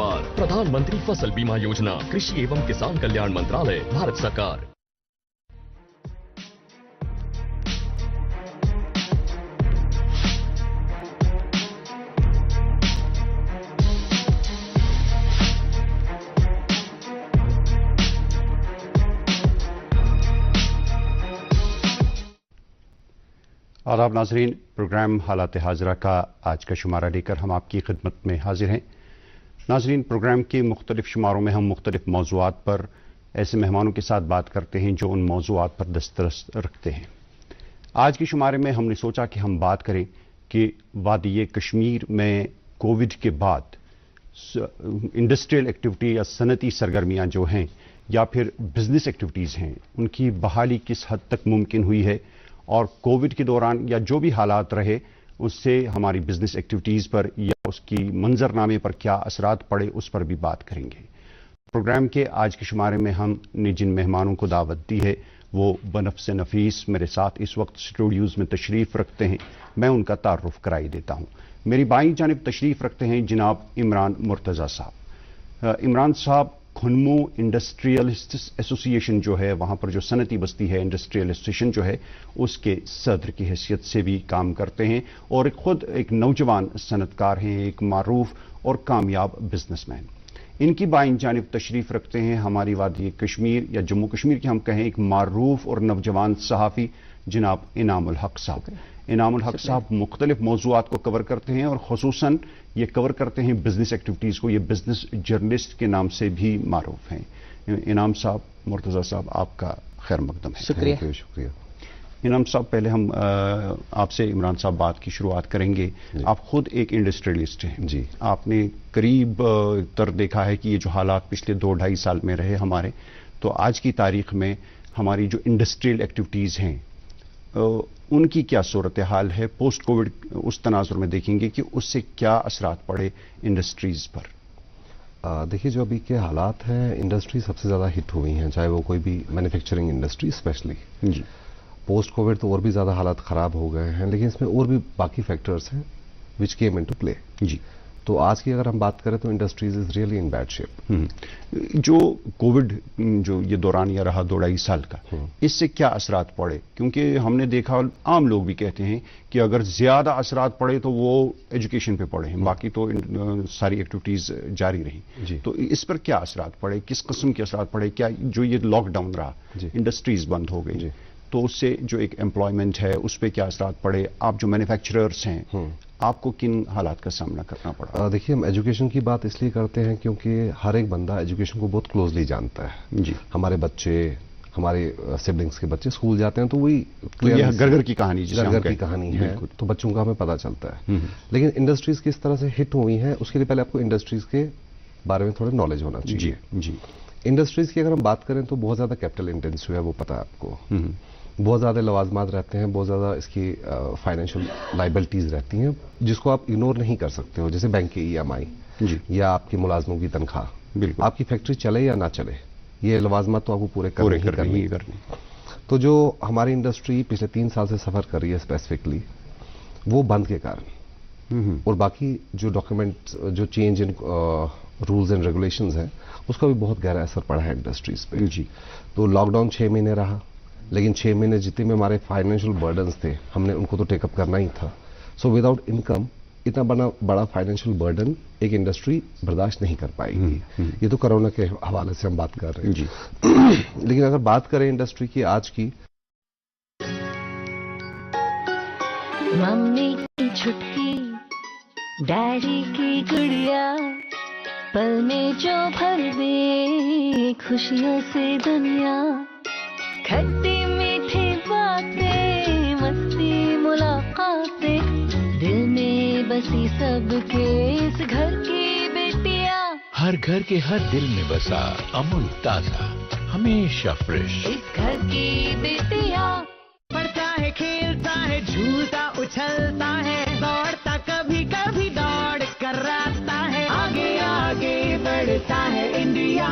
पैदावार। प्रधानमंत्री फसल बीमा योजना, कृषि एवं किसान कल्याण मंत्रालय, भारत सरकार। आदाब नाज़रीन, प्रोग्राम हालात हाज़रा का आज का शुमारा लेकर हम आपकी खिदमत में हाजिर हैं। नाज़रीन, प्रोग्राम के मुख्तलिफ शुमारों में हम मुख्तलिफ मौज़ूआत पर ऐसे मेहमानों के साथ बात करते हैं जो उन मौज़ूआत पर दस्तरस रखते हैं। आज के शुमारे में हमने सोचा कि हम बात करें कि वादी कश्मीर में कोविड के बाद इंडस्ट्रियल एक्टिविटी या सनती सरगर्मियाँ जो हैं या फिर बिजनेस एक्टिविटीज़ हैं, उनकी बहाली किस हद तक मुमकिन हुई है और कोविड के दौरान या जो भी हालात रहे उससे हमारी बिजनेस एक्टिविटीज़ पर या उसकी मंजरनामे पर क्या असरात पड़े, उस पर भी बात करेंगे। प्रोग्राम के आज के शुमारे में हमने जिन मेहमानों को दावत दी है वो बनफ्स नफीस मेरे साथ इस वक्त स्टूडियोज़ में तशरीफ़ रखते हैं। मैं उनका तारुफ कराई देता हूँ। मेरी बाईं जानिब तशरीफ़ रखते हैं जनाब इमरान मुर्तज़ा साहब। इमरान साहब खुनमू इंडस्ट्रियलिस्ट एसोसिएशन जो है, वहाँ पर जो सनती बस्ती है, इंडस्ट्रियल एसोसिएशन जो है, उसके सदर की हैसियत से भी काम करते हैं और खुद एक नौजवान सनतकार हैं, एक मारूफ और कामयाब बिजनेसमैन। इनकी बाईं जानिब तशरीफ़ रखते हैं हमारी वादी कश्मीर या जम्मू कश्मीर के हम कहें एक मारूफ और नौजवान सहाफ़ी जनाब इनामुल हक साहब। इनामुल हक साहब मुख्तलिफ मौज़ूआत को कवर करते हैं और ख़ुसूसन ये कवर करते हैं बिजनेस एक्टिविटीज़ को। ये बिजनेस जर्नलिस्ट के नाम से भी मारूफ हैं। इनाम साहब, मुर्तज़ा साहब, आपका खैर मकदम है। शुक्रिया। इनाम साहब, पहले हम आपसे इमरान साहब बात की शुरुआत करेंगे। आप खुद एक इंडस्ट्रियलिस्ट हैं जी। आपने करीब तर देखा है कि ये जो हालात पिछले 2-2.5 साल में रहे हमारे, तो आज की तारीख में हमारी जो इंडस्ट्रियल एक्टिविटीज़ हैं उनकी क्या सूरत हाल है पोस्ट कोविड, उस तनाजुर में देखेंगे कि उससे क्या असरात पड़े इंडस्ट्रीज़ पर। देखिए, जो अभी के हालात हैं, इंडस्ट्री सबसे ज़्यादा हिट हुई हैं, चाहे वो कोई भी मैन्युफैक्चरिंग इंडस्ट्री स्पेशली जी। पोस्ट कोविड तो और भी ज़्यादा हालात ख़राब हो गए हैं, लेकिन इसमें और भी बाकी फैक्टर्स हैं विच केम इनटू प्ले जी। तो आज की अगर हम बात करें तो industries is really in bad shape. जो कोविड जो ये दौरानिया रहा 2-2.5 साल का, इससे क्या असरात पड़े? क्योंकि हमने देखा, आम लोग भी कहते हैं कि अगर ज्यादा असरात पड़े तो वो एजुकेशन पे पड़े हैं, बाकी तो सारी एक्टिविटीज जारी रही। तो इस पर क्या असरात पड़े, किस किस्म के असरात पड़े? क्या जो ये लॉकडाउन रहा, इंडस्ट्रीज बंद हो गई, तो उससे जो एक एम्प्लॉयमेंट है उस पर क्या असरात पड़े? आप जो मैन्युफैक्चरर्स हैं, आपको किन हालात का सामना करना पड़ा? देखिए, हम एजुकेशन की बात इसलिए करते हैं क्योंकि हर एक बंदा एजुकेशन को बहुत क्लोजली जानता है जी। हमारे बच्चे, हमारे सिबलिंग्स के बच्चे स्कूल जाते हैं तो वही घर की कहानी, घर की कहानी है, तो बच्चों का हमें पता चलता है। लेकिन इंडस्ट्रीज किस तरह से हिट हुई हैं, उसके लिए पहले आपको इंडस्ट्रीज के बारे में थोड़ा नॉलेज होना चाहिए जी। इंडस्ट्रीज की अगर हम बात करें तो बहुत ज्यादा कैपिटल इंटेंसिव है, वो पता है आपको। बहुत ज़्यादा लवाजमात रहते हैं, बहुत ज़्यादा इसकी फाइनेंशियल लाइबिलिटीज़ रहती हैं जिसको आप इग्नोर नहीं कर सकते हो, जैसे बैंक की EMI या आपके मुलाजमों की तनख्वाह। बिल्कुल, आपकी फैक्ट्री चले या ना चले, ये लवाजमात तो आपको पूरे करनी। तो जो हमारी इंडस्ट्री पिछले 3 साल से सफ़र कर रही है स्पेसिफिकली, वो बंद के कारण, और बाकी जो डॉक्यूमेंट, जो change in rules and regulations हैं, उसका भी बहुत गहरा असर पड़ा है इंडस्ट्रीज पे जी। तो लॉकडाउन 6 महीने रहा, लेकिन 6 महीने जितने में हमारे फाइनेंशियल बर्डन्स थे, हमने उनको तो टेकअप करना ही था। सो विदाउट इनकम इतना बड़ा फाइनेंशियल बर्डन एक इंडस्ट्री बर्दाश्त नहीं कर पाएगी। ये तो कोरोना के हवाले से हम बात कर रहे हैं जी। लेकिन अगर बात करें इंडस्ट्री की आज की, मम्मी की छुटकी, डैडी की गुड़िया, पल में जो भर दे खुशियों से दुनिया, खट्टी मीठी बातें, मस्ती मुलाकातें, दिल में बसी सबके इस घर की बेटियां। हर घर के हर दिल में बसा अमूल ताजा, हमेशा फ्रेश। इस घर की बेटियां। पढ़ता है, खेलता है, झूलता उछलता है, दौड़ता कभी कभी दौड़ कर रास्ता है, आगे आगे बढ़ता है इंडिया,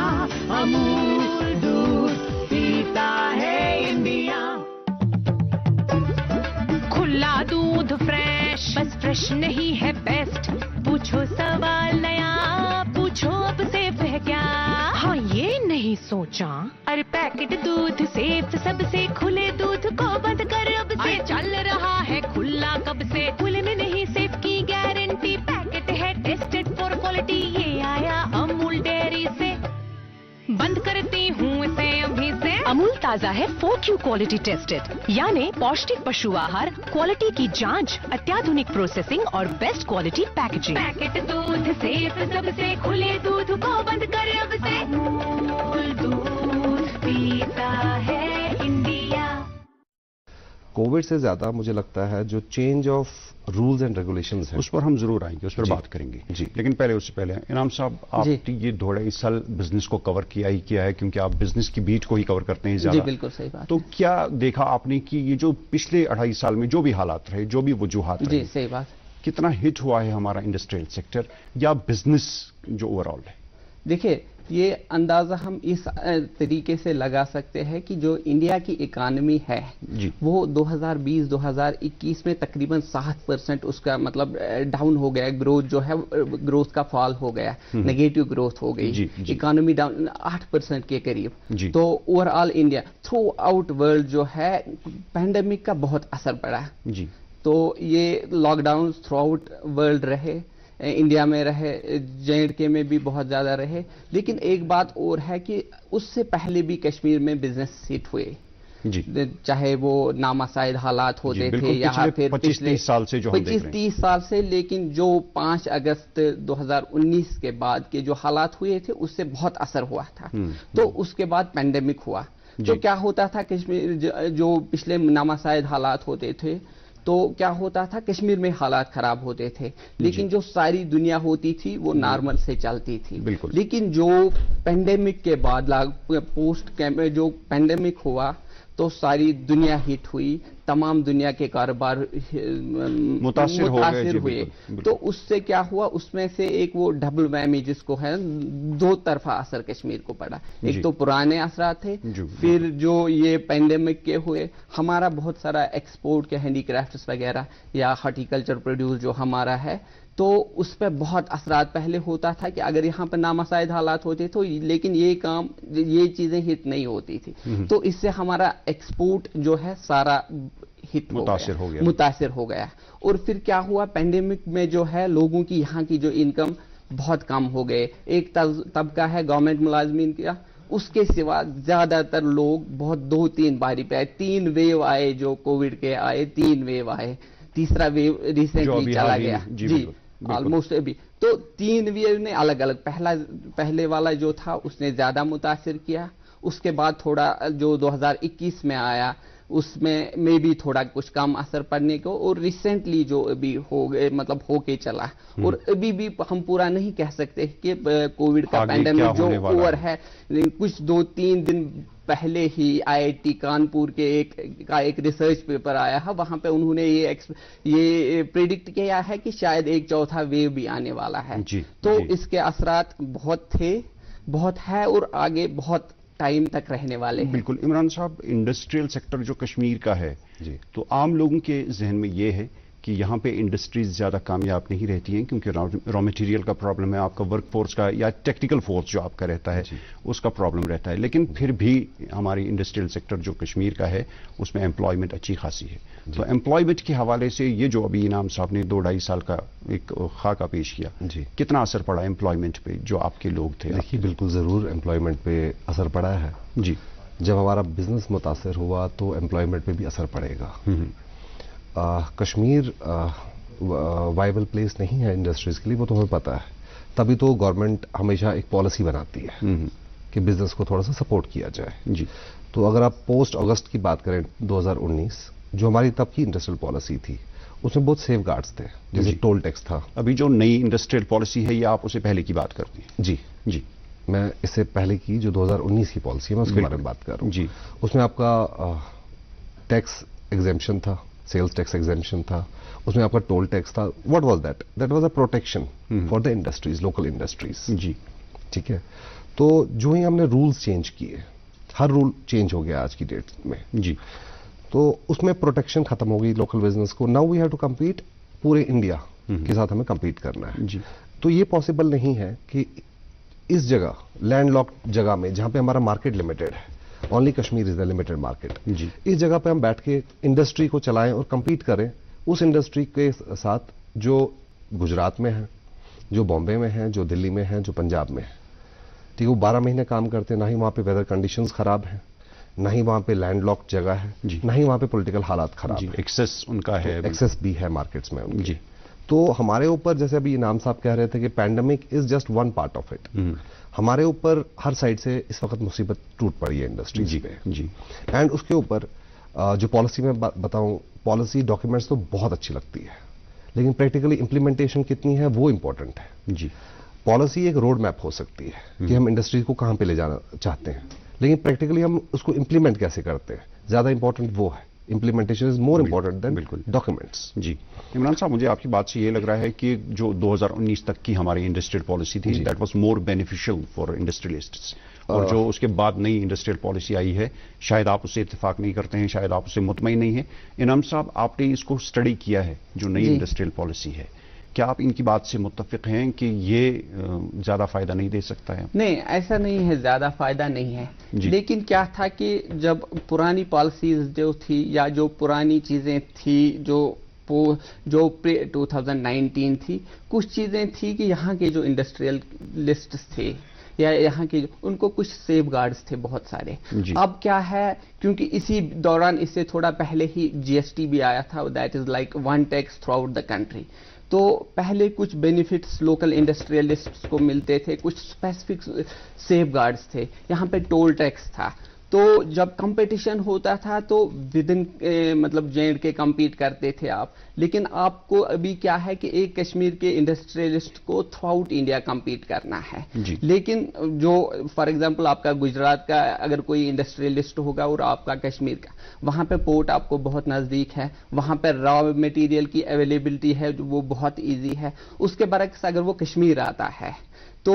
अमूल दूध पीता है इंडिया। खुला दूध फ्रेश, बस फ्रेश नहीं है बेस्ट, पूछो सवाल नया, पूछो नहीं सोचा, अरे पैकेट दूध सेफ सबसे, खुले दूध को बंद कर अब से, चल रहा है खुला कब से, खुले में नहीं सेफ की गारंटी, पैकेट है टेस्टेड फॉर क्वालिटी, ये आया अमूल डेयरी से, बंद करती हूँ इसे अभी से। अमूल ताजा है 4Q क्वालिटी टेस्टेड, यानी पौष्टिक पशु आहार, क्वालिटी की जांच, अत्याधुनिक प्रोसेसिंग और बेस्ट क्वालिटी पैकेजिंग। पैकेट दूध सेफ सबसे, खुले दूध को बंद कर अब से, अमूल दूध पीता है इंडिया। कोविड से ज्यादा मुझे लगता है जो change of rules and regulations हैं, उस पर हम जरूर आएंगे, उस पर बात करेंगे जी। लेकिन पहले उससे पहले इनाम साहब, आपने ये 2.5 साल बिजनेस को कवर किया ही किया है, क्योंकि आप बिजनेस की बीट को ही कवर करते हैं ज्यादा। जी बिल्कुल सही बात। तो क्या देखा आपने कि ये जो पिछले 2.5 साल में जो भी हालात रहे, जो भी वजूहात रहे, जी सही बात, कितना हिट हुआ है हमारा इंडस्ट्रियल सेक्टर या बिजनेस जो ओवरऑल है? देखिए ये अंदाजा हम इस तरीके से लगा सकते हैं कि जो इंडिया की इकानमी है जी, वो 2020-2021 में तकरीबन 60% उसका मतलब डाउन हो गया, ग्रोथ जो है ग्रोथ का फॉल हो गया, नेगेटिव ग्रोथ हो गई, इकानमी डाउन 8% के करीब। तो overall India through out world जो है पैंडेमिक का बहुत असर पड़ा जी। तो ये लॉकडाउन थ्रू आउट वर्ल्ड रहे, इंडिया में रहे, J&K में भी बहुत ज्यादा रहे, लेकिन एक बात और है कि उससे पहले भी कश्मीर में बिजनेस हिट हुए जी, चाहे वो नामासाइद हालात होते थे या फिर 25-30 साल से जो हम देख रहे हैं, 25-30 साल से, लेकिन जो 5 अगस्त 2019 के बाद के जो हालात हुए थे उससे बहुत असर हुआ था। तो उसके बाद पैंडेमिक हुआ, तो क्या होता था कश्मीर जो पिछले नामासाइद हालात होते थे तो क्या होता था, कश्मीर में हालात खराब होते थे, लेकिन जो सारी दुनिया होती थी वो नॉर्मल से चलती थी। लेकिन जो पैंडेमिक के बाद पोस्ट जो पैंडेमिक हुआ तो सारी दुनिया हिट हुई, तमाम दुनिया के कारोबार मुतासिर हुए। तो उससे क्या हुआ, उसमें से एक वो डबल वैमी जिसको है, दो तरफा असर कश्मीर को पड़ा। एक तो पुराने असरात थे, फिर जो ये पैंडेमिक के हुए, हमारा बहुत सारा एक्सपोर्ट के हैंडीक्राफ्ट्स वगैरह या हॉर्टिकल्चर प्रोड्यूस जो हमारा है, तो उस पर बहुत असरात पहले होता था कि अगर यहाँ पर नामासाइद हालात होते तो, लेकिन ये चीजें हिट नहीं होती थी, तो इससे हमारा एक्सपोर्ट जो है सारा हिट मुतासिर हो गया। और फिर क्या हुआ, पैंडेमिक में जो है लोगों की यहाँ की जो इनकम बहुत कम हो गए। एक तबका है गवर्नमेंट मुलाजमीन का, उसके सिवा ज्यादातर लोग बहुत 2-3 बारी पे आए, 3 वेव आए जो कोविड के आए, 3 वेव आए, तीसरा वेव रिसेंटली चला गया जी ऑलमोस्ट अभी। तो 3 वेव ने अलग अलग, पहले वाला जो था उसने ज्यादा मुतासिर किया, उसके बाद थोड़ा जो 2021 में आया उसमें भी थोड़ा कुछ कम असर पड़ने को, और रिसेंटली जो अभी हो गए मतलब होके चला, और अभी भी हम पूरा नहीं कह सकते कि कोविड का पैंडेमिक जो ओवर है। कुछ 2-3 दिन पहले ही IIT कानपुर के एक रिसर्च पेपर आया है, वहां पे उन्होंने ये प्रेडिक्ट किया है कि शायद एक चौथा वेव भी आने वाला है। तो इसके असरात बहुत है और आगे बहुत टाइम तक रहने वाले हैं। बिल्कुल। इमरान साहब, इंडस्ट्रियल सेक्टर जो कश्मीर का है जी, तो आम लोगों के जहन में ये है कि यहाँ पे इंडस्ट्रीज ज्यादा कामयाब नहीं रहती हैं क्योंकि रॉ मटेरियल का प्रॉब्लम है, आपका वर्क फोर्स का या टेक्निकल फोर्स जो आपका रहता है उसका प्रॉब्लम रहता है, लेकिन फिर भी हमारी इंडस्ट्रियल सेक्टर जो कश्मीर का है उसमें एम्प्लॉयमेंट अच्छी खासी है। तो एम्प्लॉयमेंट के हवाले से ये जो अभी इनाम साहब ने 2-2.5 साल का एक खाका पेश किया जी, कितना असर पड़ा एम्प्लॉयमेंट पे जो आपके लोग थे? देखिए बिल्कुल जरूर एम्प्लॉयमेंट पे असर पड़ा है जी। जब हमारा बिजनेस मुतासर हुआ तो एम्प्लॉयमेंट पे भी असर पड़ेगा। कश्मीर वाइबल प्लेस नहीं है इंडस्ट्रीज के लिए, वो तो हमें पता है, तभी तो गवर्नमेंट हमेशा एक पॉलिसी बनाती है कि बिजनेस को थोड़ा सा सपोर्ट किया जाए जी। तो अगर आप पोस्ट अगस्त की बात करें 2019, जो हमारी तब की इंडस्ट्रियल पॉलिसी थी उसमें बहुत सेफ गार्ड्स थे, जैसे टोल टैक्स था। अभी जो नई इंडस्ट्रियल पॉलिसी है ये आप उसे पहले की बात करती हैं? जी जी, मैं इससे पहले की जो 2019 की पॉलिसी है मैं उसके बारे में बात कर रहा हूँ जी। उसमें आपका टैक्स एग्जेम्पशन था, सेल्स टैक्स एग्जेम्पशन था, उसमें आपका टोल टैक्स था। What was that? That was a protection for the industries, local industries जी, ठीक है। तो जो ही हमने रूल्स चेंज किए, हर रूल चेंज हो गया आज की डेट में जी, तो उसमें प्रोटेक्शन खत्म हो गई लोकल बिजनेस को। Now we have to compete, पूरे इंडिया के साथ हमें कम्पीट करना है जी। तो ये पॉसिबल नहीं है कि इस जगह लैंड लॉक जगह में जहां पे हमारा मार्केट लिमिटेड है, only Kashmir is the limited market, इस जगह पे हम बैठ के इंडस्ट्री को चलाएं और कंपीट करें उस इंडस्ट्री के साथ जो गुजरात में है, जो बॉम्बे में है, जो दिल्ली में है, जो पंजाब में है। ठीक है, वो 12 महीने काम करते हैं, ना ही वहां पे वेदर कंडीशंस खराब हैं, ना ही वहां पे लैंड लॉक जगह है, ना ही वहां पे पॉलिटिकल हालात खराब है, एक्सेस उनका है, एक्सेस भी है मार्केट्स में उनकी। तो हमारे ऊपर, जैसे अभी इनाम साहब कह रहे थे कि pandemic is just one part of it, हमारे ऊपर हर साइड से इस वक्त मुसीबत टूट पड़ी है इंडस्ट्रीज पे जी। एंड उसके ऊपर जो पॉलिसी में बताऊं, पॉलिसी डॉक्यूमेंट्स तो बहुत अच्छी लगती है, लेकिन प्रैक्टिकली इंप्लीमेंटेशन कितनी है वो इंपॉर्टेंट है जी। पॉलिसी एक रोड मैप हो सकती है कि हम इंडस्ट्री को कहां पे ले जाना चाहते हैं, लेकिन प्रैक्टिकली हम उसको इंप्लीमेंट कैसे करते हैं, ज्यादा इंपॉर्टेंट वो है। Implementation is more important than documents जी। इमरान साहब, मुझे आपकी बात से ये लग रहा है कि जो 2019 तक की हमारी इंडस्ट्रियल पॉलिसी थी, that was more beneficial for industrialists, और जो उसके बाद नई इंडस्ट्रियल पॉलिसी आई है, शायद आप उससे इत्तेफाक नहीं करते हैं, शायद आप उससे मुतमईन नहीं है। इनाम साहब, आपने इसको स्टडी किया है, जो नई इंडस्ट्रियल पॉलिसी है, क्या आप इनकी बात से मुत्तफिक हैं कि ये ज्यादा फायदा नहीं दे सकता है? नहीं, ऐसा नहीं है, ज्यादा फायदा नहीं है, लेकिन क्या था कि जब पुरानी पॉलिसीज जो थी या जो पुरानी चीजें थी जो प्री 2019 थी, कुछ चीजें थी कि यहाँ के जो इंडस्ट्रियलिस्ट थे या यहाँ के उनको कुछ सेफ गार्ड्स थे बहुत सारे। अब क्या है, क्योंकि इसी दौरान, इससे थोड़ा पहले ही जीएसटी भी आया था, that is like one tax through out the country. तो पहले कुछ बेनिफिट्स लोकल इंडस्ट्रियलिस्ट्स को मिलते थे, कुछ स्पेसिफिक सेफ गार्ड्स थे, यहाँ पे टोल टैक्स था। तो जब कंपटीशन होता था तो विद इन मतलब J&K compete करते थे आप, लेकिन आपको अभी क्या है कि एक कश्मीर के इंडस्ट्रियलिस्ट को थ्रू आउट इंडिया compete करना है। लेकिन जो फॉर एग्जांपल आपका गुजरात का अगर कोई इंडस्ट्रियलिस्ट होगा और आपका कश्मीर का, वहां पे पोर्ट आपको बहुत नजदीक है, वहां पे रॉ मटेरियल की अवेलेबिलिटी है वो बहुत इजी है, उसके बरक्स अगर वो कश्मीर आता है तो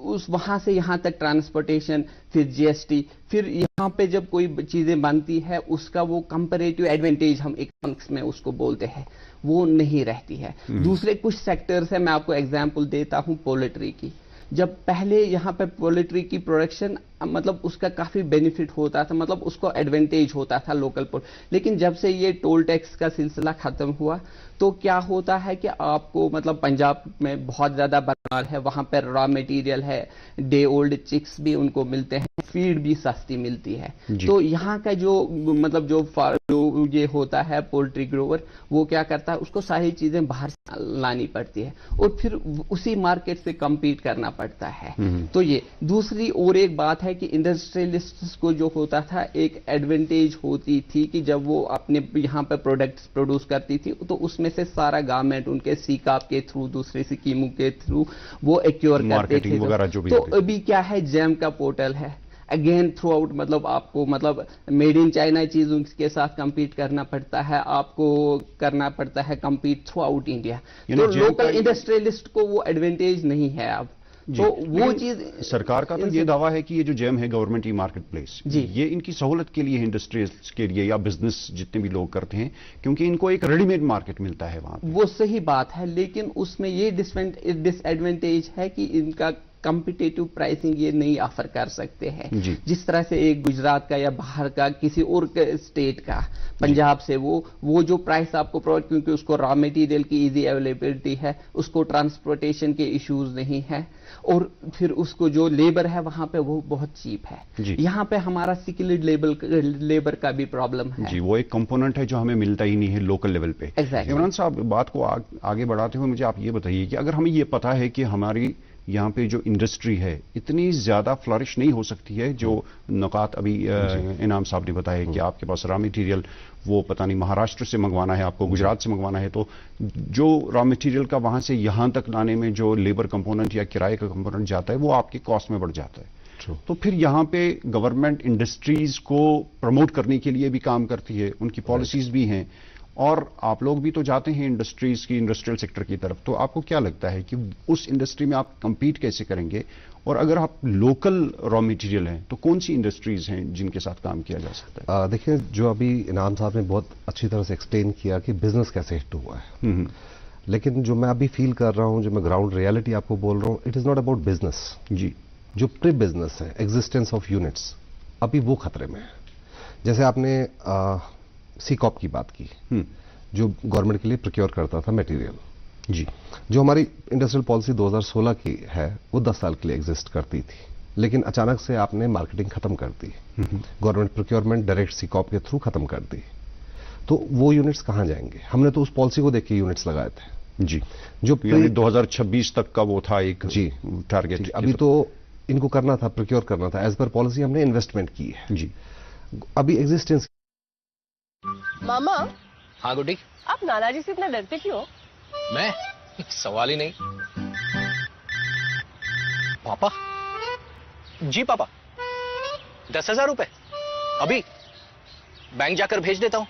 उस वहां से यहां तक ट्रांसपोर्टेशन, फिर जीएसटी, फिर यहां पे जब कोई चीजें बनती है उसका वो कंपैरेटिव एडवांटेज हम इकोनॉमिक्स में उसको बोलते हैं, वो नहीं रहती है। दूसरे कुछ सेक्टर्स है, मैं आपको एग्जांपल देता हूं पोल्ट्री की। जब पहले यहाँ पे पोल्ट्री की प्रोडक्शन मतलब उसका काफी बेनिफिट होता था, मतलब उसको एडवांटेज होता था लोकल लेकिन जब से ये टोल टैक्स का सिलसिला खत्म हुआ तो क्या होता है कि आपको मतलब पंजाब में बहुत ज्यादा बंगाल है, वहां पर रॉ मटेरियल है, डे ओल्ड चिक्स भी उनको मिलते हैं, फीड भी सस्ती मिलती है। तो यहाँ का जो मतलब जो ये होता है पोल्ट्री ग्रोवर, वो क्या करता है, उसको सारी चीजें बाहर से लानी पड़ती है और फिर उसी मार्केट से कम्पीट करना पड़ता है। तो ये दूसरी और एक बात है कि इंडस्ट्रियलिस्ट्स को जो होता था एक एडवांटेज होती थी कि जब वो अपने यहाँ पे प्रोडक्ट्स प्रोड्यूस करती थी तो उसमें से सारा गवर्नमेंट उनके सीकाप के थ्रू, दूसरे स्कीमों के थ्रू वो एक्योर करते थे। तो अभी क्या है, जैम का पोर्टल है, अगेन थ्रू आउट मतलब आपको मतलब मेड इन चाइना चीजों के साथ compete करना पड़ता है, आपको करना पड़ता है compete थ्रू आउट इंडिया। तो लोकल इंडस्ट्रियलिस्ट को वो एडवांटेज नहीं है अब। तो वो चीज सरकार का तो ये दावा है कि ये जो जेम है गवर्नमेंट ई मार्केट प्लेस, ये इनकी सहूलत के लिए, इंडस्ट्रीज के लिए या बिजनेस जितने भी लोग करते हैं, क्योंकि इनको एक रेडीमेड मार्केट मिलता है वहां। वो सही बात है, लेकिन उसमें ये डिसएडवांटेज है कि इनका कॉम्पिटिटिव प्राइसिंग ये नहीं ऑफर कर सकते हैं जिस तरह से एक गुजरात का या बाहर का किसी और स्टेट का, पंजाब से वो जो प्राइस आपको प्रोवाइड, क्योंकि उसको रॉ मटेरियल की इजी अवेलेबिलिटी है, उसको ट्रांसपोर्टेशन के इश्यूज नहीं है, और फिर उसको जो लेबर है वहां पे वो बहुत चीप है। यहाँ पे हमारा स्किल्ड लेबर का भी प्रॉब्लम है जी, वो एक कंपोनेंट है जो हमें मिलता ही नहीं है लोकल लेवल पे। इमरान साहब, बात को आगे बढ़ाते हुए मुझे आप ये बताइए कि अगर हमें ये पता है कि हमारी यहाँ पे जो इंडस्ट्री है इतनी ज्यादा फ्लरिश नहीं हो सकती है, जो नुकात अभी इनाम साहब ने बताया कि आपके पास रॉ मटेरियल वो पता नहीं महाराष्ट्र से मंगवाना है, आपको गुजरात से मंगवाना है, तो जो रॉ मटेरियल का वहां से यहां तक लाने में जो लेबर कंपोनेंट या किराए का कंपोनेंट जाता है वो आपके कॉस्ट में बढ़ जाता है। तो फिर यहाँ पे गवर्नमेंट इंडस्ट्रीज को प्रमोट करने के लिए भी काम करती है, उनकी पॉलिसीज भी हैं, और आप लोग भी तो जाते हैं इंडस्ट्रीज की, इंडस्ट्रियल सेक्टर की तरफ। तो आपको क्या लगता है कि उस इंडस्ट्री में आप compete कैसे करेंगे, और अगर आप लोकल रॉ मटेरियल हैं तो कौन सी इंडस्ट्रीज हैं जिनके साथ काम किया जा सकता है? देखिए, जो अभी इनाम साहब ने बहुत अच्छी तरह से एक्सप्लेन किया कि बिजनेस कैसे हिट हुआ है, लेकिन जो मैं अभी फील कर रहा हूं, जो मैं ग्राउंड रियलिटी आपको बोल रहा हूं, it is not about business जी। जो प्री बिजनेस है, एग्जिस्टेंस ऑफ यूनिट्स, अभी वो खतरे में है। जैसे आपने सीकॉप की बात की, जो गवर्नमेंट के लिए प्रोक्योर करता था मटेरियल, जी, जो हमारी इंडस्ट्रियल पॉलिसी 2016 की है वो 10 साल के लिए एग्जिस्ट करती थी, लेकिन अचानक से आपने मार्केटिंग खत्म कर दी, गवर्नमेंट प्रोक्योरमेंट डायरेक्ट सीकॉप के थ्रू खत्म कर दी, तो वो यूनिट्स कहां जाएंगे? हमने तो उस पॉलिसी को देख के यूनिट्स लगाए थे, जी, जो 2026 तक का वो था एक जी टारगेट। अभी तो इनको करना था, प्रोक्योर करना था, एज पर पॉलिसी हमने इन्वेस्टमेंट की है, जी, अभी एग्जिस्टेंस। मामा। हाँ गुड्डी। आप नाना जी से इतना डरते क्यों? मैं? सवाल ही नहीं। पापा? जी पापा, 10,000 रुपए अभी बैंक जाकर भेज देता हूं।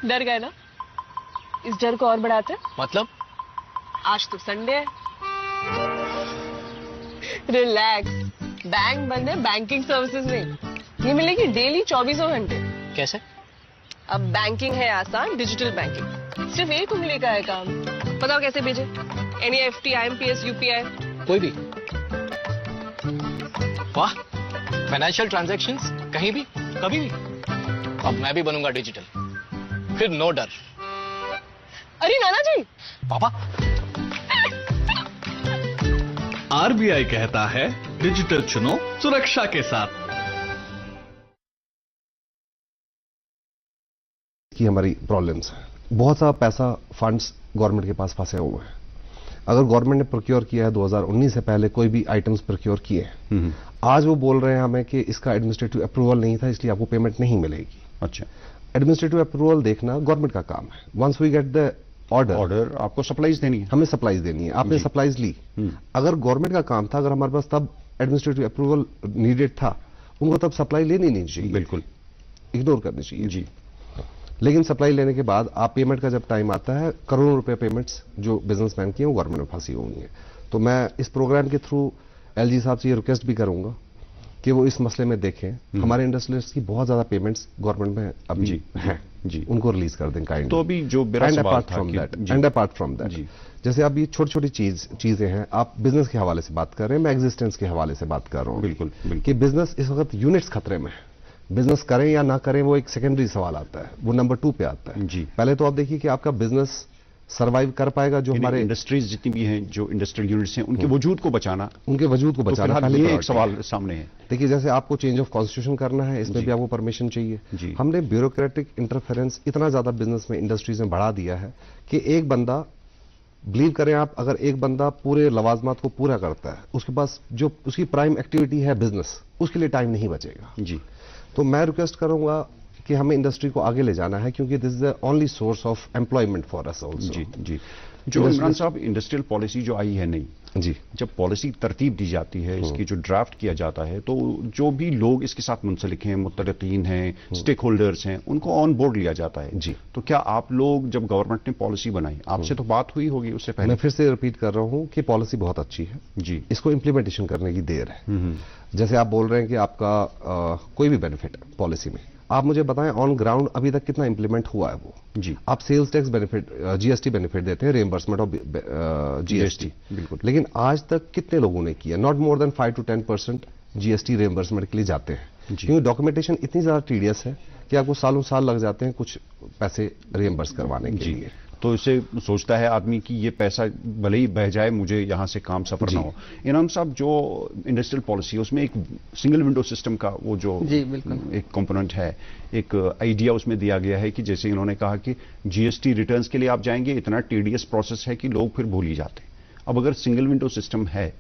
डर गए ना? इस डर को और बढ़ाते? मतलब? आज तो संडे है, रिलैक्स, बैंक बंद है, बैंकिंग सर्विसेज नहीं, ये मिलेगी डेली 24 घंटे। कैसे? अब बैंकिंग है आसान, डिजिटल बैंकिंग, सिर्फ एक उंगली का है काम। बताओ कैसे भेजे? NEFT, IMPS, UPI, कोई भी। वाह, फाइनेंशियल ट्रांजैक्शंस कहीं भी कभी भी। अब मैं भी बनूंगा डिजिटल, फिर नो डर। अरे नाना जी। पापा। RBI कहता है डिजिटल चुनो सुरक्षा के साथ। की हमारी प्रॉब्लम्स है, बहुत सा पैसा फंड्स गवर्नमेंट के पास फंसे हुए हैं। अगर गवर्नमेंट ने प्रोक्योर किया है 2019 से पहले कोई भी आइटम्स प्रोक्योर किए, आज वो बोल रहे हैं हमें कि इसका एडमिनिस्ट्रेटिव अप्रूवल नहीं था इसलिए आपको पेमेंट नहीं मिलेगी। अच्छा, एडमिनिस्ट्रेटिव अप्रूवल देखना गवर्नमेंट का काम है। Once we get the order आपको सप्लाईज देनी है, हमें सप्लाईज देनी है। आपने सप्लाईज ली, अगर गवर्नमेंट का काम था, अगर हमारे पास तब एडमिनिस्ट्रेटिव अप्रूवल नीडेड था, उनको तब सप्लाई लेनी नहीं चाहिए, बिल्कुल इग्नोर करनी चाहिए जी। लेकिन सप्लाई लेने के बाद आप पेमेंट का जब टाइम आता है, करोड़ों रुपए पेमेंट्स जो बिजनेसमैन की हैं वो गवर्नमेंट में फंसी हुई हैं। तो मैं इस प्रोग्राम के थ्रू LG साहब से ये रिक्वेस्ट भी करूंगा कि वो इस मसले में देखें। हमारे इंडस्ट्रियलिस्ट की बहुत ज्यादा पेमेंट्स गवर्नमेंट में अभी हैं, जी, उनको रिलीज कर दें काइंड। तो अभी जो एंड अपार्ट फ्रॉम दैट, जैसे अभी छोटी छोटी चीजें हैं, आप बिजनेस के हवाले से बात कर रहे हैं, मैं एग्जिस्टेंस के हवाले से बात कर रहा हूं। बिल्कुल, कि बिजनेस इस वक्त यूनिट्स खतरे में है। बिजनेस करें या ना करें वो एक सेकेंडरी सवाल आता है, वो नंबर 2 पे आता है। जी, पहले तो आप देखिए कि आपका बिजनेस सरवाइव कर पाएगा, जो हमारे इंडस्ट्रीज जितनी भी हैं, जो इंडस्ट्रियल यूनिट्स हैं, उनके वजूद को बचाना, पहले ये एक सवाल सामने है। देखिए, जैसे आपको चेंज ऑफ कॉन्स्टिट्यूशन करना है, इसमें भी आपको परमिशन चाहिए। हमने ब्यूरोक्रेटिक इंटरफेरेंस इतना ज्यादा बिजनेस में, इंडस्ट्रीज में बढ़ा दिया है कि एक बंदा, बिलीव करें आप, अगर एक बंदा पूरे लवाजमात को पूरा करता है, उसके पास जो उसकी प्राइम एक्टिविटी है बिजनेस, उसके लिए टाइम नहीं बचेगा। जी, तो मैं रिक्वेस्ट करूंगा कि हमें इंडस्ट्री को आगे ले जाना है, क्योंकि this is the only source of employment for us also. जी जी। जो इमरान साहब, इंडस्ट्रियल पॉलिसी जो आई है नई, जी, जब पॉलिसी तरतीब दी जाती है, इसकी जो ड्राफ्ट किया जाता है, तो जो भी लोग इसके साथ मुंसलिक हैं, मुत्तरकीन हैं, स्टेक होल्डर्स हैं, उनको ऑन बोर्ड लिया जाता है। जी। तो क्या आप लोग, जब गवर्नमेंट ने पॉलिसी बनाई, आपसे तो बात हुई होगी उससे पहले? मैं फिर से रिपीट कर रहा हूं कि पॉलिसी बहुत अच्छी है जी, इसको इंप्लीमेंटेशन करने की देर है। जैसे आप बोल रहे हैं कि आपका कोई भी बेनिफिट है पॉलिसी में, आप मुझे बताएं ऑन ग्राउंड अभी तक कितना इंप्लीमेंट हुआ है वो। जी, आप sales tax benefit, GST benefit देते हैं, रिएम्बर्समेंट ऑफ GST, बिल्कुल, लेकिन आज तक कितने लोगों ने किया? Not more than 5 to 10% GST reimbursement के लिए जाते हैं, क्योंकि डॉक्यूमेंटेशन इतनी ज्यादा टीडियस है कि आपको सालों साल लग जाते हैं कुछ पैसे रिएम्बर्स करवाने के लिए। तो इसे सोचता है आदमी कि ये पैसा भले ही बह जाए, मुझे यहां से काम सफर ना हो। इनाम साहब, जो इंडस्ट्रियल पॉलिसी है उसमें एक सिंगल विंडो सिस्टम का वो जो एक कंपोनेंट है, एक आइडिया उसमें दिया गया है कि जैसे इन्होंने कहा कि GST रिटर्न्स के लिए आप जाएंगे, इतना टीडियस प्रोसेस है कि लोग फिर भूल ही जाते हैं। अब अगर सिंगल विंडो सिस्टम है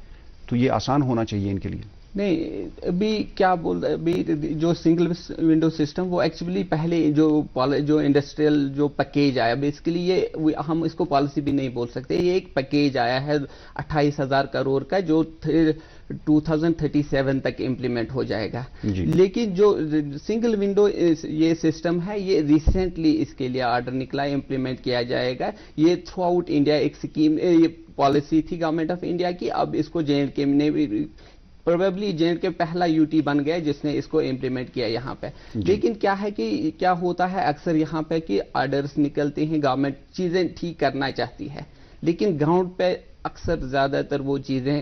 तो ये आसान होना चाहिए इनके लिए। नहीं, अभी क्या बोल रहे, अभी जो सिंगल विंडो सिस्टम, वो एक्चुअली पहले जो इंडस्ट्रियल जो पैकेज आया, बेसिकली ये हम इसको पॉलिसी भी नहीं बोल सकते, ये एक पैकेज आया है 28,000 करोड़ का, जो 2037 तक इम्प्लीमेंट हो जाएगा। लेकिन जो सिंगल विंडो ये सिस्टम है, ये रिसेंटली इसके लिए आर्डर निकला, इम्प्लीमेंट किया जाएगा। ये थ्रू आउट इंडिया एक स्कीम, ये पॉलिसी थी गवर्नमेंट ऑफ इंडिया की। अब इसको J&K ने भी, प्रोबेबली J&K पहला UT बन गया जिसने इसको इम्प्लीमेंट किया यहाँ पे। लेकिन क्या है कि क्या होता है अक्सर यहाँ पे कि ऑर्डर्स निकलते हैं, गवर्नमेंट चीजें ठीक करना चाहती है, लेकिन ग्राउंड पे अक्सर ज्यादातर वो चीजें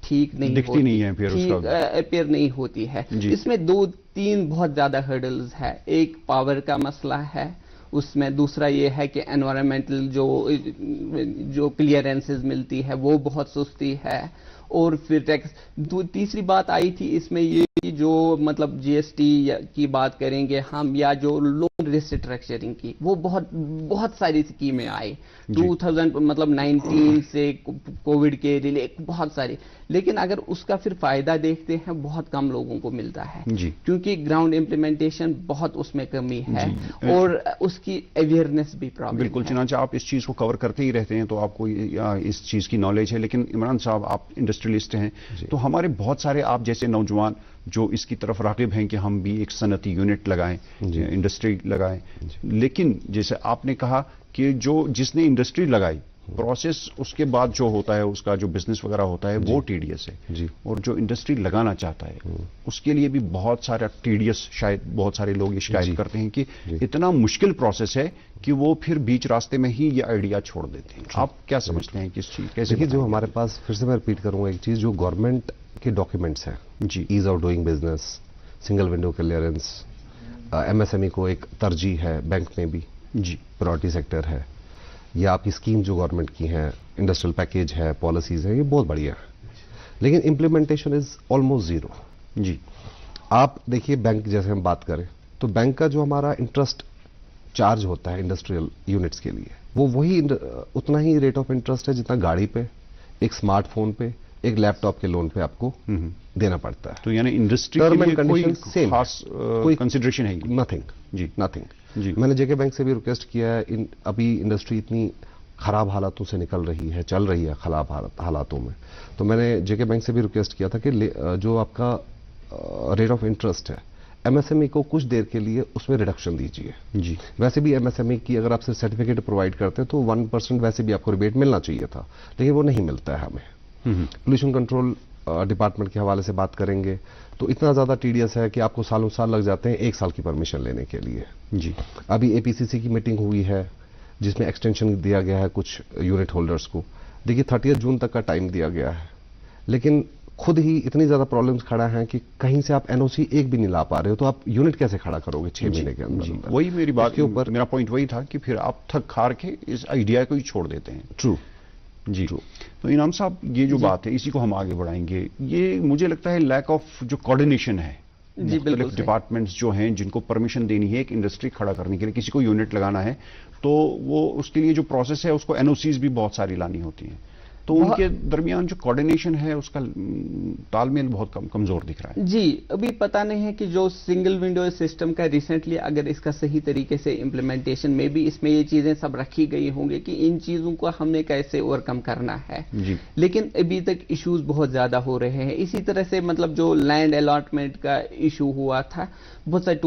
ठीक नहीं दिखती होती, नहीं है, फिर उसका अपेयर नहीं होती है। इसमें 2-3 बहुत ज्यादा हर्डल्स है। एक पावर का मसला है उसमें, दूसरा ये है कि एनवायरमेंटल जो क्लियरेंसेस मिलती है वो बहुत सुस्ती है, और फिर टैक्स। तीसरी बात आई थी इसमें ये जो मतलब जीएसटी की बात करेंगे हम, या जो लोन रिस्ट्रक्चरिंग की, वो बहुत सारी स्कीमें आई 2019 से कोविड के रिलेट बहुत सारी, लेकिन अगर उसका फिर फायदा देखते हैं बहुत कम लोगों को मिलता है, क्योंकि ग्राउंड इम्प्लीमेंटेशन बहुत उसमें कमी है और उसकी अवेयरनेस भी प्रॉब्लम। बिल्कुल चनाचा, आप इस चीज को कवर करते ही रहते हैं तो आपको इस चीज की नॉलेज है, लेकिन इमरान साहब आप इंडस्ट्रियलिस्ट हैं, तो हमारे बहुत सारे आप जैसे नौजवान जो इसकी तरफ राग़िब हैं कि हम भी एक सनती यूनिट लगाएं, इंडस्ट्री लगाएं, लेकिन जैसे आपने कहा कि जिसने इंडस्ट्री लगाई, प्रोसेस उसके बाद जो होता है उसका जो बिजनेस वगैरह होता है वो टीडीएस है, और जो इंडस्ट्री लगाना चाहता है उसके लिए भी बहुत सारा टीडीएस, शायद बहुत सारे लोग ये शिकायत करते हैं कि इतना मुश्किल प्रोसेस है कि वो फिर बीच रास्ते में ही ये आइडिया छोड़ देते हैं। आप क्या समझते हैं कि इस चीज कैसे? देखिए, जो हमारे पास, फिर से मैं रिपीट करूंगा एक चीज, जो गवर्नमेंट के डॉक्यूमेंट्स हैं, ease of doing business, single window clearance, MSME को एक तरजीह है बैंक में भी, प्रायोरिटी सेक्टर है, या आपकी स्कीम जो गवर्नमेंट की हैं, इंडस्ट्रियल पैकेज है, पॉलिसीज है, ये बहुत बढ़िया है, लेकिन इंप्लीमेंटेशन इज ऑलमोस्ट जीरो। आप देखिए, बैंक जैसे हम बात करें तो बैंक का जो हमारा इंटरेस्ट चार्ज होता है इंडस्ट्रियल यूनिट्स के लिए, वो वही उतना ही रेट ऑफ इंटरेस्ट है जितना गाड़ी पे, एक स्मार्टफोन पे, एक लैपटॉप के लोन पे आपको देना पड़ता है। तो यानी इंडस्ट्री के लिए कोई खास कोई कंसिडरेशन है? नथिंग। मैंने जेके बैंक से भी रिक्वेस्ट किया है, अभी इंडस्ट्री इतनी खराब हालातों से निकल रही है, चल रही है खराब हालातों में, तो मैंने जेके बैंक से भी रिक्वेस्ट किया था कि जो आपका रेट ऑफ इंटरेस्ट है एमएसएमई को कुछ देर के लिए उसमें रिडक्शन दीजिए। वैसे भी एमएसएमई की अगर आप सिर्फ सर्टिफिकेट प्रोवाइड करते हैं तो 1% वैसे भी आपको रिबेट मिलना चाहिए था, लेकिन वो नहीं मिलता है हमें। पोल्यूशन कंट्रोल डिपार्टमेंट के हवाले से बात करेंगे तो इतना ज्यादा टीडीएस है कि आपको सालों साल लग जाते हैं 1 साल की परमिशन लेने के लिए। अभी एपीसीसी की मीटिंग हुई है जिसमें एक्सटेंशन दिया गया है कुछ यूनिट होल्डर्स को। देखिए 30 जून तक का टाइम दिया गया है, लेकिन खुद ही इतनी ज्यादा प्रॉब्लम्स खड़ा हैं कि कहीं से आप एनओसी एक भी नहीं ला पा रहे हो, तो आप यूनिट कैसे खड़ा करोगे 6 महीने के अंदर? वही मेरी बात के ऊपर मेरा पॉइंट वही था कि फिर आप थक हार के इस आइडिया को ही छोड़ देते हैं। ट्रू। तो इनाम साहब, ये जो बात है इसी को हम आगे बढ़ाएंगे। ये मुझे लगता है लैक ऑफ जो कोऑर्डिनेशन है, मुख्तलिफ डिपार्टमेंट्स जो हैं जिनको परमिशन देनी है एक इंडस्ट्री खड़ा करने के लिए, किसी को यूनिट लगाना है, तो वो उसके लिए जो प्रोसेस है उसको एनओसीज भी बहुत सारी लानी होती हैं, तो उनके दरमियान जो कोऑर्डिनेशन है उसका तालमेल बहुत कमजोर दिख रहा है। जी, अभी पता नहीं है कि जो सिंगल विंडो सिस्टम का रिसेंटली अगर इसका सही तरीके से इम्प्लीमेंटेशन में भी इसमें ये चीजें सब रखी गई होंगी कि इन चीजों को हमने कैसे ओवरकम करना है, लेकिन अभी तक इश्यूज बहुत ज्यादा हो रहे हैं। इसी तरह से मतलब जो लैंड अलॉटमेंट का इशू हुआ था, बहुत सारे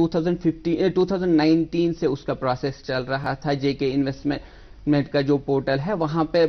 2019 से उसका प्रोसेस चल रहा था। जेके इन्वेस्टमेंट का जो पोर्टल है वहां पे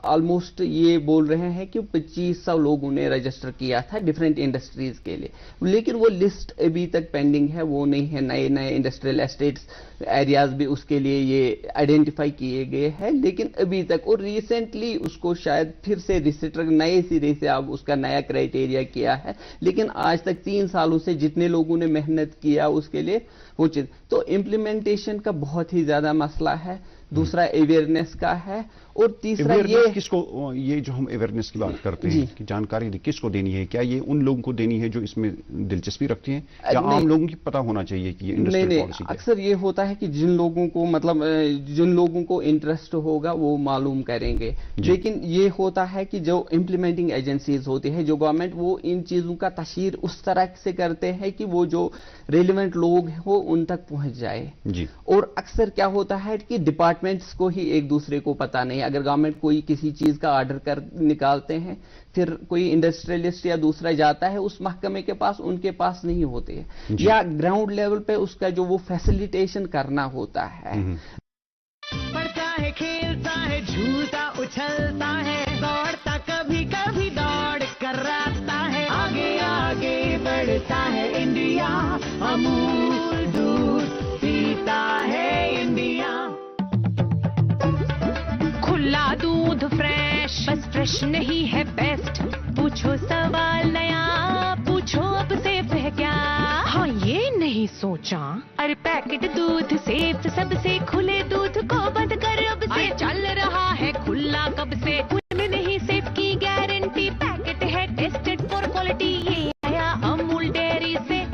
ऑलमोस्ट ये बोल रहे हैं कि 2500 लोगों ने रजिस्टर किया था डिफरेंट इंडस्ट्रीज के लिए, लेकिन वो लिस्ट अभी तक पेंडिंग है, वो नहीं है। नए नए इंडस्ट्रियल एस्टेट्स एरियाज भी उसके लिए ये आइडेंटिफाई किए गए हैं, लेकिन अभी तक, और रिसेंटली उसको शायद फिर से रिजिस्टर नए सिरे से अब उसका नया क्राइटेरिया किया है, लेकिन आज तक 3 सालों से जितने लोगों ने मेहनत किया उसके लिए वो चीज, तो इम्प्लीमेंटेशन का बहुत ही ज्यादा मसला है। दूसरा अवेयरनेस का है, और तीसरा ये किसको, ये जो हम अवेयरनेस की बात करते हैं कि जानकारी किसको देनी है, क्या ये उन लोगों को देनी है जो इसमें दिलचस्पी रखते हैं, या आम लोगों की पता होना चाहिए कि ये इंडस्ट्रियल पॉलिसी है? अक्सर ये होता है कि जिन लोगों को मतलब जिन लोगों को इंटरेस्ट होगा वो मालूम करेंगे, लेकिन ये होता है कि जो इम्प्लीमेंटिंग एजेंसीज होती है, जो गवर्नमेंट, वो इन चीजों का तशहीर उस तरह से करते हैं कि वो जो रेलिवेंट लोग हैं वो उन तक पहुंच जाए। और अक्सर क्या होता है कि डिपार्टमेंट्स को ही एक दूसरे को पता नहीं। अगर गवर्नमेंट कोई किसी चीज का ऑर्डर कर निकालते हैं, फिर कोई इंडस्ट्रियलिस्ट या दूसरा जाता है उस महकमे के पास, उनके पास नहीं होते हैं, या ग्राउंड लेवल पे उसका जो वो फैसिलिटेशन करना होता है। पढ़ता है, खेलता है, झूलता उछलता है, दौड़ता कभी कभी दौड़ कराता है, आगे आगे बढ़ता है इंडिया, अमूल दूध पीता है इंडिया। खुला दूध फ्रेश, बस फ्रेश कुछ नहीं है बेस्ट, पूछो सवाल नया, पूछो अब सेफ है क्या? हाँ ये नहीं सोचा, अरे पैकेट दूध सेफ सबसे, खुले दूध को बंद कर अब से, चल रहा है खुला कब से, में नहीं सेफ की गारंटी, पैकेट है टेस्टेड फॉर क्वालिटी, ये आया अमूल डेयरी से,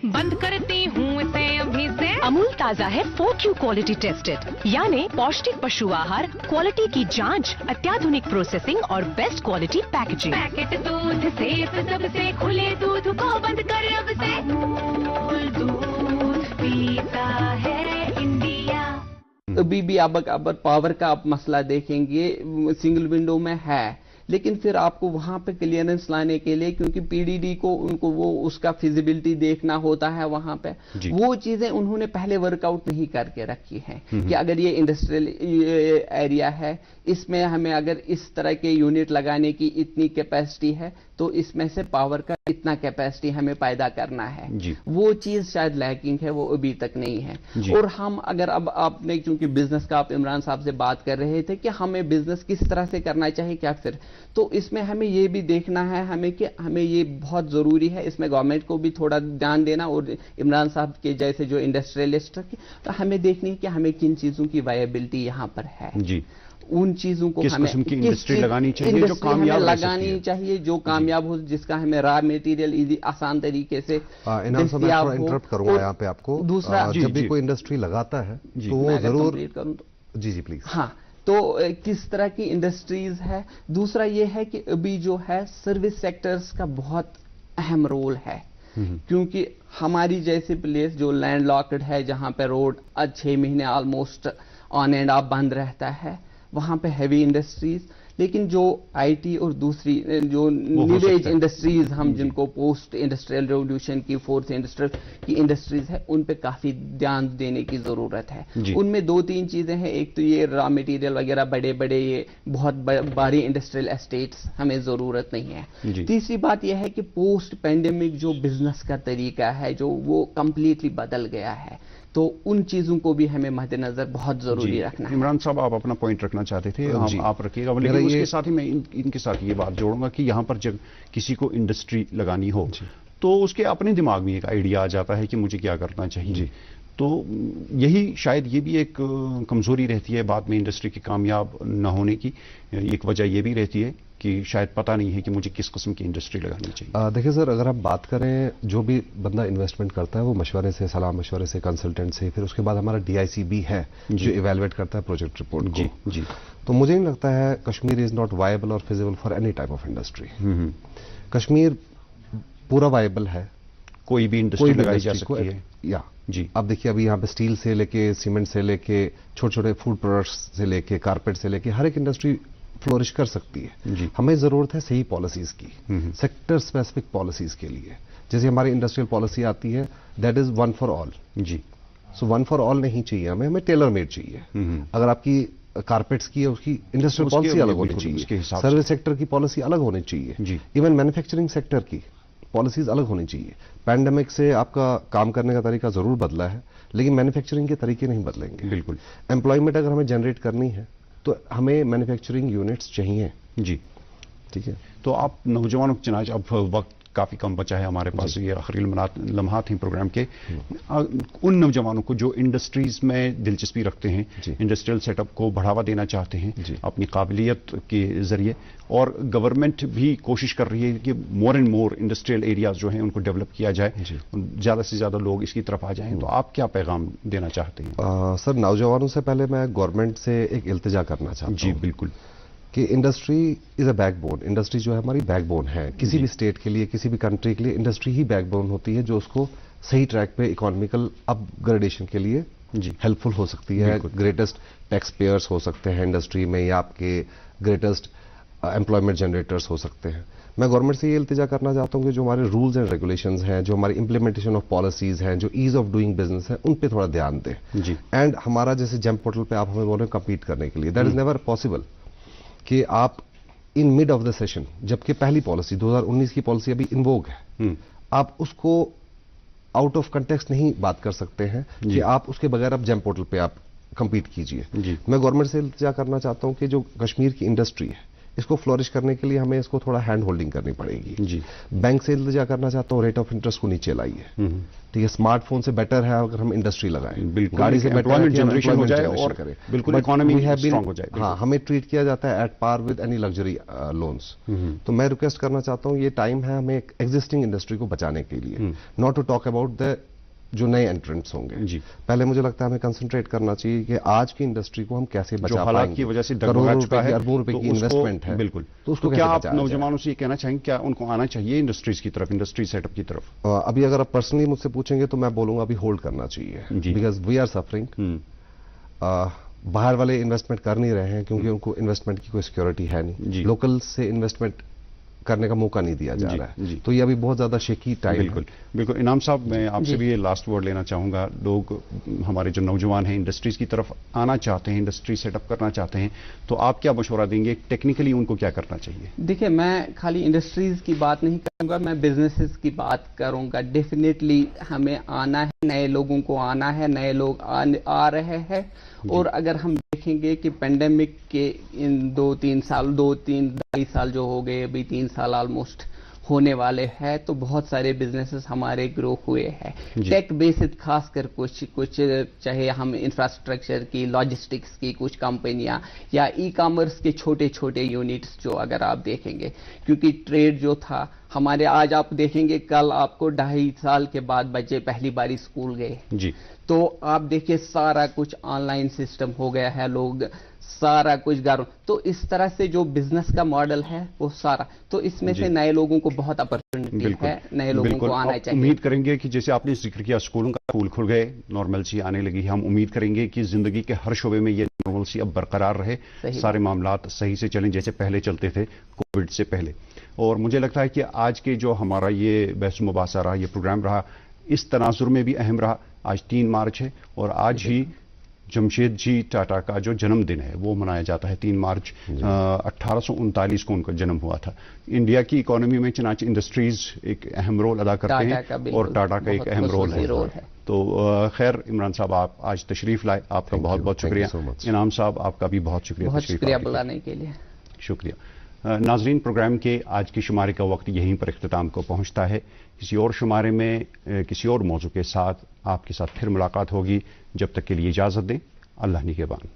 बंद करती हूँ इसे अभी से। अमूल ताजा है 4Q क्वालिटी टेस्टेड, यानी पौष्टिक पशु आहार, क्वालिटी की जांच, अत्याधुनिक प्रोसेसिंग और बेस्ट क्वालिटी पैकेजिंग। पैकेट दूध सेफ सबसे, खुले दूध को बंद कर अब से, अमूल दूध पीता है इंडिया। अभी भी अब पावर का आप मसला देखेंगे, सिंगल विंडो में है, लेकिन फिर आपको वहां पे क्लियरेंस लाने के लिए, क्योंकि पीडीडी को उनको वो उसका फिजिबिलिटी देखना होता है वहां पे, वो चीजें उन्होंने पहले वर्कआउट नहीं करके रखी है कि अगर ये इंडस्ट्रियल एरिया है, इसमें हमें अगर इस तरह के यूनिट लगाने की इतनी कैपेसिटी है, तो इसमें से पावर का इतना कैपेसिटी हमें पैदा करना है। वो चीज शायद लैकिंग है, वो अभी तक नहीं है। और हम अगर अब आपने चूंकि बिजनेस का आप इमरान साहब से बात कर रहे थे कि हमें बिजनेस किस तरह से करना चाहिए क्या, फिर तो इसमें हमें ये भी देखना है हमें कि हमें ये बहुत जरूरी है, इसमें गवर्नमेंट को भी थोड़ा ध्यान देना, और इमरान साहब के जैसे जो इंडस्ट्रियलिस्ट तो हमें देखनी है कि हमें किन चीजों की वायबिलिटी यहाँ पर है जी, उन चीजों को किस हमें किस्म की इंडस्ट्री लगानी चाहिए जो कामयाब लगानी चाहिए, जो कामयाब हो, जिसका हमें रॉ मटेरियल इजी आसान तरीके से दस्तियाब हो। इंटरप्ट करूंगा यहाँ पे आपको। दूसरा, जब भी कोई इंडस्ट्री लगाता है तो वो जरूर जी प्लीज। हाँ, तो किस तरह की इंडस्ट्रीज है। दूसरा ये है कि अभी जो है सर्विस सेक्टर्स का बहुत अहम रोल है, क्योंकि हमारी जैसी प्लेस जो लैंड लॉक्ड है, जहां पे रोड 6 महीने ऑलमोस्ट ऑन एंड ऑफ बंद रहता है, वहां पे हैवी इंडस्ट्रीज, लेकिन जो आईटी और दूसरी जो न्यू एज इंडस्ट्रीज हम जिनको पोस्ट इंडस्ट्रियल रेवोल्यूशन की फोर्थ इंडस्ट्रियल की इंडस्ट्रीज है, उन पे काफी ध्यान देने की जरूरत है। उनमें 2-3 चीजें हैं, एक तो ये रॉ मटेरियल वगैरह बड़े बड़े ये बहुत बड़ी इंडस्ट्रियल एस्टेट्स हमें जरूरत नहीं है। तीसरी बात यह है कि पोस्ट पेंडेमिक जो बिजनेस का तरीका है जो वो कंप्लीटली बदल गया है, तो उन चीजों को भी हमें मद्देनजर बहुत जरूरी रखना है। इमरान साहब आप अपना पॉइंट रखना चाहते थे, आप रखिएगा, लेकिन उसके साथ ही मैं इनके साथ ये बात जोड़ूंगा कि यहाँ पर जब किसी को इंडस्ट्री लगानी हो तो उसके अपने दिमाग में एक आइडिया आ जाता है कि मुझे क्या करना चाहिए। तो यही शायद ये भी एक कमजोरी रहती है बाद में इंडस्ट्री की कामयाब न होने की। एक वजह ये भी रहती है कि शायद पता नहीं है कि मुझे किस किस्म की इंडस्ट्री लगानी चाहिए। देखिए सर, अगर हम बात करें, जो भी बंदा इन्वेस्टमेंट करता है वो मशवरे से, सलाह मशवरे से, कंसल्टेंट से, फिर उसके बाद हमारा DIC भी है जो इवेलुएट करता है प्रोजेक्ट रिपोर्ट को। जी। तो मुझे नहीं लगता है कश्मीर इज नॉट वायबल और feasible for any type of industry. Kashmir पूरा वायबल है, कोई भी इंडस्ट्री लगाई जा सकती है। या जी, अब देखिए अभी यहाँ पे स्टील से लेके, सीमेंट से लेके, छोटे छोटे फूड प्रोडक्ट्स से लेके, कारपेट से लेके, हर एक इंडस्ट्री फ्लोरिश कर सकती है। हमें जरूरत है सही पॉलिसीज की, सेक्टर स्पेसिफिक पॉलिसीज के लिए। जैसे हमारी इंडस्ट्रियल पॉलिसी आती है, that is one for all. जी, सो वन फॉर ऑल नहीं चाहिए हमें टेलर मेड चाहिए। अगर आपकी कारपेट्स की है, उसकी इंडस्ट्रियल पॉलिसी अलग होनी चाहिए, सर्विस सेक्टर की पॉलिसी अलग होनी चाहिए, इवन मैन्युफैक्चरिंग सेक्टर की पॉलिसीज अलग होनी चाहिए। पैंडेमिक से आपका काम करने का तरीका जरूर बदला है, लेकिन मैन्युफैक्चरिंग के तरीके नहीं बदलेंगे। बिल्कुल। एम्प्लॉयमेंट अगर हमें जनरेट करनी है तो हमें मैन्युफैक्चरिंग यूनिट्स चाहिए। जी, ठीक है। तो आप नौजवानों की चुनाच, अब वक्त काफी कम बचा है हमारे पास, ये आखिरी लम्हात हैं प्रोग्राम के, उन नौजवानों को जो इंडस्ट्रीज में दिलचस्पी रखते हैं, इंडस्ट्रियल सेटअप को बढ़ावा देना चाहते हैं अपनी काबिलियत के जरिए, और गवर्नमेंट भी कोशिश कर रही है कि more and more industrial areas जो हैं उनको डेवलप किया जाए, ज्यादा से ज्यादा लोग इसकी तरफ आ जाएं, तो आप क्या पैगाम देना चाहते हैं? सर, नौजवानों से पहले मैं गवर्नमेंट से एक इल्तिजा करना चाहता हूं। जी बिल्कुल, कि industry is a backbone. Industry जो है हमारी बैकबोन है किसी भी स्टेट के लिए, किसी भी कंट्री के लिए। इंडस्ट्री ही बैकबोन होती है जो उसको सही ट्रैक पे इकोनॉमिकल अपग्रेडेशन के लिए हेल्पफुल हो सकती है। ग्रेटेस्ट टैक्स पेयर्स हो सकते हैं इंडस्ट्री में, या आपके ग्रेटेस्ट एम्प्लॉयमेंट जनरेटर्स हो सकते हैं। मैं गवर्नमेंट से ये इल्तिजा करना चाहता हूं कि जो हमारे रूल्स एंड रेगुलेशंस हैं, जो हमारी इंप्लीमेंटेशन ऑफ पॉलिसीज हैं, जो ईज ऑफ डूइंग बिजनेस है, उन पे थोड़ा ध्यान दें। एंड हमारा जैसे जेम पोर्टल पे आप हमें बोल रहे हैं कम्पीट करने के लिए, दैट इज नेवर पॉसिबल कि आप in mid of the session, जबकि पहली पॉलिसी 2019 की पॉलिसी अभी इन्वोग है, आप उसको आउट ऑफ कंटेक्स्ट नहीं बात कर सकते हैं कि आप उसके बगैर आप जेम पोर्टल पे आप कंपीट कीजिए। मैं गवर्नमेंट से इल्तिजा करना चाहता हूं कि जो कश्मीर की इंडस्ट्री है, इसको फ्लोरिश करने के लिए हमें इसको थोड़ा हैंड होल्डिंग करनी पड़ेगी जी। बैंक से इल्तिजा करना चाहता हूँ, रेट ऑफ इंटरेस्ट को नीचे लाइए, ठीक है। स्मार्टफोन से बेटर है अगर हम इंडस्ट्री लगाएं, बिल्कुल, गाड़ी से बेटर जनरेशन हो जाए और बिल्कुल इकोनॉमी स्ट्रांग हो जाए। हाँ, हमें ट्रीट किया जाता है at par with any luxury loans. तो मैं रिक्वेस्ट करना चाहता हूँ, ये टाइम है हमें एग्जिस्टिंग इंडस्ट्री को बचाने के लिए, not to talk about the जो नए एंट्रेंट्स होंगे जी। पहले मुझे लगता है हमें कंसंट्रेट करना चाहिए कि आज की इंडस्ट्री को हम कैसे बचा पाएंगे। हालात की वजह से डगमगा चुका है, अरबों रुपए की इन्वेस्टमेंट है, बिल्कुल। तो उसको क्या आप नौजवानों से ये कहना चाहेंगे, क्या उनको आना चाहिए इंडस्ट्रीज की तरफ, इंडस्ट्री सेटअप की तरफ? अभी अगर आप पर्सनली मुझसे पूछेंगे तो मैं बोलूंगा अभी होल्ड करना चाहिए, बिकॉज वी आर सफरिंग। बाहर वाले इन्वेस्टमेंट कर नहीं रहे हैं क्योंकि उनको इन्वेस्टमेंट की कोई सिक्योरिटी है नहीं, लोकल से इन्वेस्टमेंट करने का मौका नहीं दिया जा रहा है, तो ये अभी बहुत ज्यादा शेकी टाइम है। बिल्कुल बिल्कुल। इनाम साहब, मैं आपसे भी ये लास्ट वर्ड लेना चाहूंगा। लोग हमारे जो नौजवान हैं इंडस्ट्रीज की तरफ आना चाहते हैं, इंडस्ट्री सेटअप करना चाहते हैं, तो आप क्या मशवरा देंगे, टेक्निकली उनको क्या करना चाहिए? देखिए, मैं खाली इंडस्ट्रीज की बात नहीं करूंगा, मैं बिजनेसेस की बात करूंगा। डेफिनेटली हमें आना है, नए लोगों को आना है, नए लोग आ रहे हैं। और अगर हम देखेंगे कि पेंडेमिक के इन 2-3 साल जो हो गए, अभी 3 साल ऑलमोस्ट होने वाले हैं, तो बहुत सारे बिजनेसेस हमारे ग्रो हुए हैं टेक बेस्ड, खासकर कुछ चाहे हम इंफ्रास्ट्रक्चर की, लॉजिस्टिक्स की कुछ कंपनियां या ई कॉमर्स के छोटे छोटे यूनिट्स जो अगर आप देखेंगे, क्योंकि ट्रेड जो था हमारे, आज आप देखेंगे कल आपको 2.5 साल के बाद बच्चे पहली बारी स्कूल गए जी, तो आप देखिए सारा कुछ ऑनलाइन सिस्टम हो गया है, लोग सारा कुछ घर, तो इस तरह से जो बिजनेस का मॉडल है वो सारा, तो इसमें से नए लोगों को बहुत अपॉर्चुनिटी है, नए लोगों को आना चाहिए। उम्मीद करेंगे कि जैसे आपने जिक्र किया, स्कूलों का स्कूल खुल गए, नॉर्मलसी आने लगी, हम उम्मीद करेंगे कि जिंदगी के हर शोबे में ये नॉर्मलसी अब बरकरार रहे, सारे मामलात सही से चलें जैसे पहले चलते थे कोविड से पहले। और मुझे लगता है कि आज के जो हमारा ये बहस मुबासा रहा, ये प्रोग्राम रहा, इस तनाजुर में भी अहम रहा। आज 3 मार्च है और आज ही जमशेद जी टाटा का जो जन्मदिन है वो मनाया जाता है। 3 मार्च 1839 को उनका जन्म हुआ था। इंडिया की इकोनॉमी में चनाच इंडस्ट्रीज एक अहम रोल अदा करते हैं और टाटा का एक अहम रोल है। तो खैर, इमरान साहब आप आज तशरीफ लाए, आपका बहुत बहुत शुक्रिया। इनाम साहब, आपका भी बहुत शुक्रिया, बहुत शुक्रिया बुलाने के लिए। शुक्रिया। नाजरीन, प्रोग्राम के आज के शुमारे का वक्त यहीं पर इख्तिताम को पहुंचता है। किसी और शुमारे में किसी और मौजू के साथ आपके साथ फिर मुलाकात होगी। जब तक के लिए इजाजत दें। अल्लाह निगहबान।